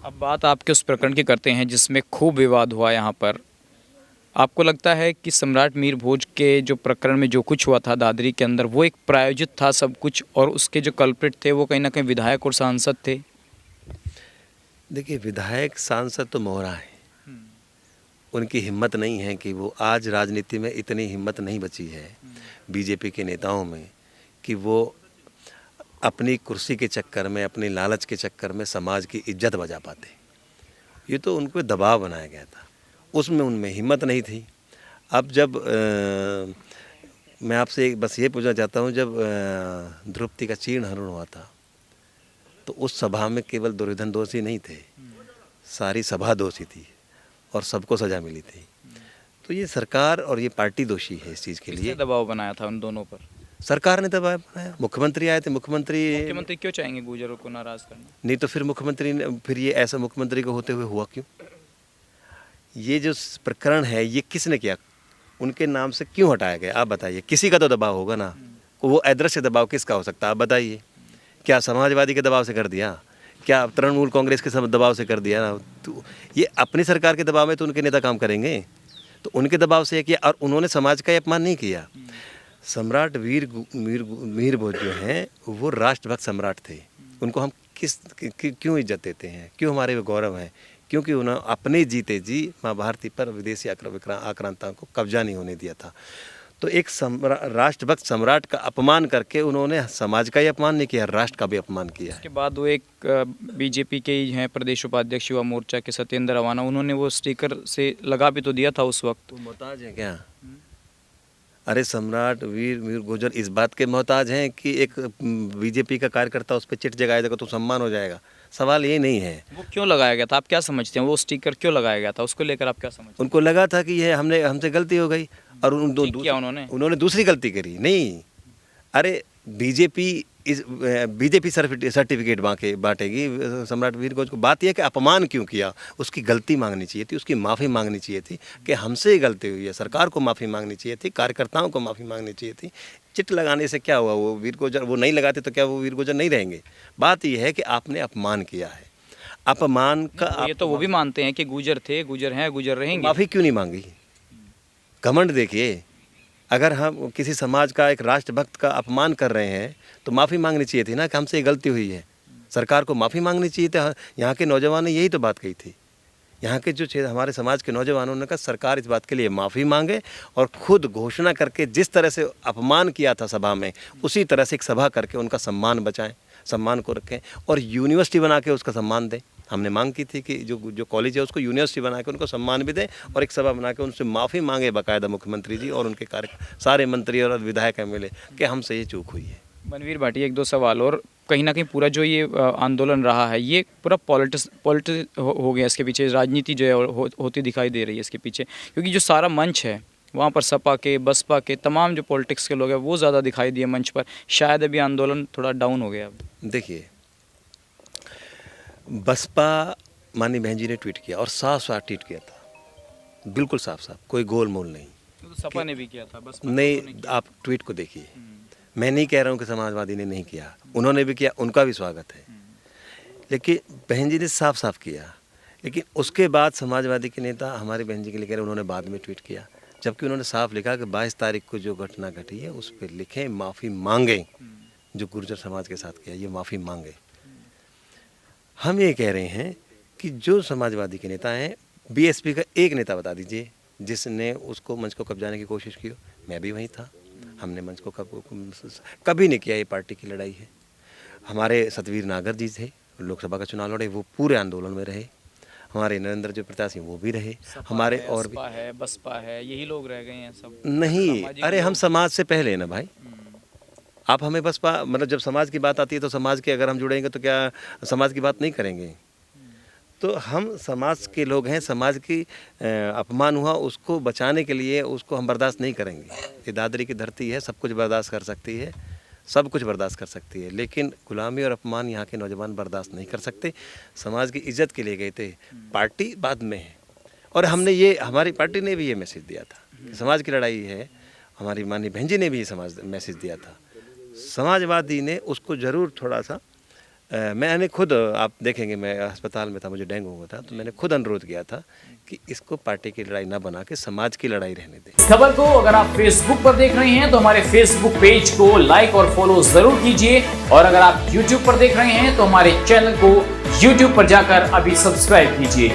अब बात आपके उस प्रकरण की करते हैं जिसमें खूब विवाद हुआ यहाँ पर। आपको लगता है कि सम्राट मीर भोज के जो प्रकरण में जो कुछ हुआ था दादरी के अंदर, वो एक प्रायोजित था सब कुछ, और उसके जो कल्प्रिट थे वो कहीं ना कहीं विधायक और सांसद थे? देखिए, विधायक सांसद तो मोहरा है, उनकी हिम्मत नहीं है कि वो आज राजनीति में इतनी हिम्मत नहीं बची है बीजेपी के नेताओं में कि वो अपनी कुर्सी के चक्कर में, अपनी लालच के चक्कर में समाज की इज्जत बचा पाते। ये तो उनको दबाव बनाया गया था, उसमें उनमें हिम्मत नहीं थी। अब जब मैं आपसे बस ये पूछना चाहता हूँ, जब द्रौपदी का चीर्ण हरण हुआ था तो उस सभा में केवल दुर्योधन दोषी नहीं थे, सारी सभा दोषी थी और सबको सज़ा मिली थी। तो ये सरकार और ये पार्टी दोषी है इस चीज़ के लिए। किसने दबाव बनाया था उन दोनों पर? सरकार ने दबाव बनाया, मुख्यमंत्री आए थे, मुख्यमंत्री क्यों चाहेंगे गुर्जरों को नाराज करना? नहीं तो फिर मुख्यमंत्री ने, फिर ये ऐसा मुख्यमंत्री को होते हुए हुआ क्यों? ये जो प्रकरण है ये किसने किया, उनके नाम से क्यों हटाया गया? आप बताइए, किसी का तो दबाव होगा ना। वो अदृश्य दबाव किसका हो सकता है, आप बताइए। क्या समाजवादी के दबाव से कर दिया? क्या तृणमूल कांग्रेस के दबाव से कर दिया ना? तो ये अपनी सरकार के दबाव में तो उनके नेता काम करेंगे, तो उनके दबाव से किया। और उन्होंने समाज का अपमान नहीं किया। सम्राट मीर भोज जो हैं वो राष्ट्रभक्त सम्राट थे, उनको हम क्यों इज्जत देते हैं, क्यों हमारे वो गौरव हैं? क्योंकि उन्होंने अपने जीते जी माँ भारती पर विदेशी आक्रांताओं को कब्जा नहीं होने दिया था। तो एक राष्ट्रभक्त सम्राट का अपमान करके उन्होंने समाज का ही अपमान नहीं किया, राष्ट्र का भी अपमान किया। उसके बाद वो एक बीजेपी के ही हैं प्रदेश उपाध्यक्ष युवा मोर्चा के सत्येंद्र अवाना, उन्होंने वो स्टिकर से लगा भी तो दिया था उस वक्त। तो मोहताज है क्या? अरे सम्राट मीर गुर्जर इस बात के मोहताज हैं कि एक बीजेपी का कार्यकर्ता उस पर चिट जगाया जाएगा तो सम्मान हो जाएगा? सवाल ये नहीं है। वो क्यों लगाया गया था, आप क्या समझते हैं? वो स्टिकर क्यों लगाया गया था, उसको लेकर आप क्या समझते हैं? उनको लगा था कि ये हमसे गलती हो गई, और उन्होंने दूसरी गलती करी। नहीं, अरे बीजेपी सर्टिफिकेट बांटेगी सम्राट वीर भोज को। बात यह है कि अपमान क्यों किया, उसकी गलती मांगनी चाहिए थी, उसकी माफ़ी मांगनी चाहिए थी कि हमसे ही गलती हुई है। सरकार को माफ़ी मांगनी चाहिए थी, कार्यकर्ताओं को माफ़ी मांगनी चाहिए थी। चिट लगाने से क्या हुआ? वो वीर गुर्जर वो नहीं लगाते तो क्या वो वीर गुर्जर नहीं रहेंगे? बात यह है कि आपने अपमान किया है। अपमान का ये तो वो भी मानते हैं कि गुजर थे, गुजर हैं, गुजर रहेंगे। माफ़ी क्यों नहीं मांगी? घमंड देखिए, अगर हम किसी समाज का, एक राष्ट्रभक्त का अपमान कर रहे हैं तो माफ़ी मांगनी चाहिए थी ना कि हमसे गलती हुई है। सरकार को माफ़ी मांगनी चाहिए थी। यहाँ के नौजवानों ने यही तो बात कही थी। यहाँ के जो हमारे समाज के नौजवानों ने कहा सरकार इस बात के लिए माफ़ी मांगे और खुद घोषणा करके जिस तरह से अपमान किया था सभा में, उसी तरह से एक सभा करके उनका सम्मान बचाएं, सम्मान को रखें और यूनिवर्सिटी बना के उसका सम्मान दें। हमने मांग की थी कि जो कॉलेज है उसको यूनिवर्सिटी बना के उनको सम्मान भी दें और एक सभा बना के उनसे माफ़ी मांगे बाकायदा मुख्यमंत्री जी और उनके सारे मंत्री और विधायक मिले कि हमसे ये चूक हुई है। मनवीर भाटिया, एक दो सवाल और। कहीं ना कहीं पूरा जो ये आंदोलन रहा है ये पूरा पॉलिटिक्स हो गया, इसके पीछे राजनीति जो है होती दिखाई दे रही है इसके पीछे, क्योंकि जो सारा मंच है वहाँ पर सपा के, बसपा के, तमाम जो पॉलिटिक्स के लोग हैं वो ज़्यादा दिखाई दिए मंच पर। शायद अभी आंदोलन थोड़ा डाउन हो गया। देखिए, बसपा माननीय बहन जी ने ट्वीट किया और साफ साफ ट्वीट किया था, बिल्कुल साफ साफ, कोई गोल मोल नहीं। तो सपा ने भी किया था, बसपा नहीं, आप ट्वीट को देखिए। मैं नहीं कह रहा हूँ कि समाजवादी ने नहीं किया, उन्होंने भी किया, उनका भी स्वागत है। लेकिन बहन जी ने साफ साफ किया। लेकिन उसके बाद समाजवादी के नेता हमारी बहन जी के लिए कह रहे, उन्होंने बाद में ट्वीट किया, जबकि उन्होंने साफ लिखा कि 22 तारीख को जो घटना घटी है उस पर लिखें, माफ़ी मांगें, जो गुर्जर समाज के साथ किया ये माफ़ी मांगे। हम ये कह रहे हैं कि जो समाजवादी के नेता हैं, बीएसपी का एक नेता बता दीजिए जिसने उसको मंच को कब्जाने की कोशिश की हो। मैं भी वहीं था, हमने मंच को कभी नहीं किया। ये पार्टी की लड़ाई है। हमारे सतवीर नागर जी थे, लोकसभा का चुनाव लड़े, वो पूरे आंदोलन में रहे। हमारे नरेंद्र जो प्रत्याशी वो भी रहे, हमारे और भी है, बसपा है, यही लोग रह गए हैं सब। नहीं, अरे हम समाज से पहले हैं ना भाई। आप हमें बसपा, मतलब जब समाज की बात आती है तो समाज के अगर हम जुड़ेंगे तो क्या समाज की बात नहीं करेंगे? तो हम समाज के लोग हैं, समाज की अपमान हुआ उसको बचाने के लिए उसको हम बर्दाश्त नहीं करेंगे। ये दादरी की धरती है, सब कुछ बर्दाश्त कर सकती है, सब कुछ बर्दाश्त कर सकती है, लेकिन गुलामी और अपमान यहाँ के नौजवान बर्दाश्त नहीं कर सकते। समाज की इज्जत के लिए गए थे, पार्टी बाद में है। और हमने ये, हमारी पार्टी ने भी ये मैसेज दिया था कि समाज की लड़ाई है। हमारी माननीय बहन जी ने भी ये मैसेज दिया था। समाजवादी ने उसको ज़रूर थोड़ा सा मैंने खुद, आप देखेंगे, मैं अस्पताल में था, मुझे डेंगू हुआ था, तो मैंने खुद अनुरोध किया था कि इसको पार्टी की लड़ाई ना बना के समाज की लड़ाई रहने दें। इस खबर को अगर आप फेसबुक पर देख रहे हैं तो हमारे फेसबुक पेज को लाइक और फॉलो जरूर कीजिए, और अगर आप यूट्यूब पर देख रहे हैं तो हमारे चैनल को यूट्यूब पर जाकर अभी सब्सक्राइब कीजिए।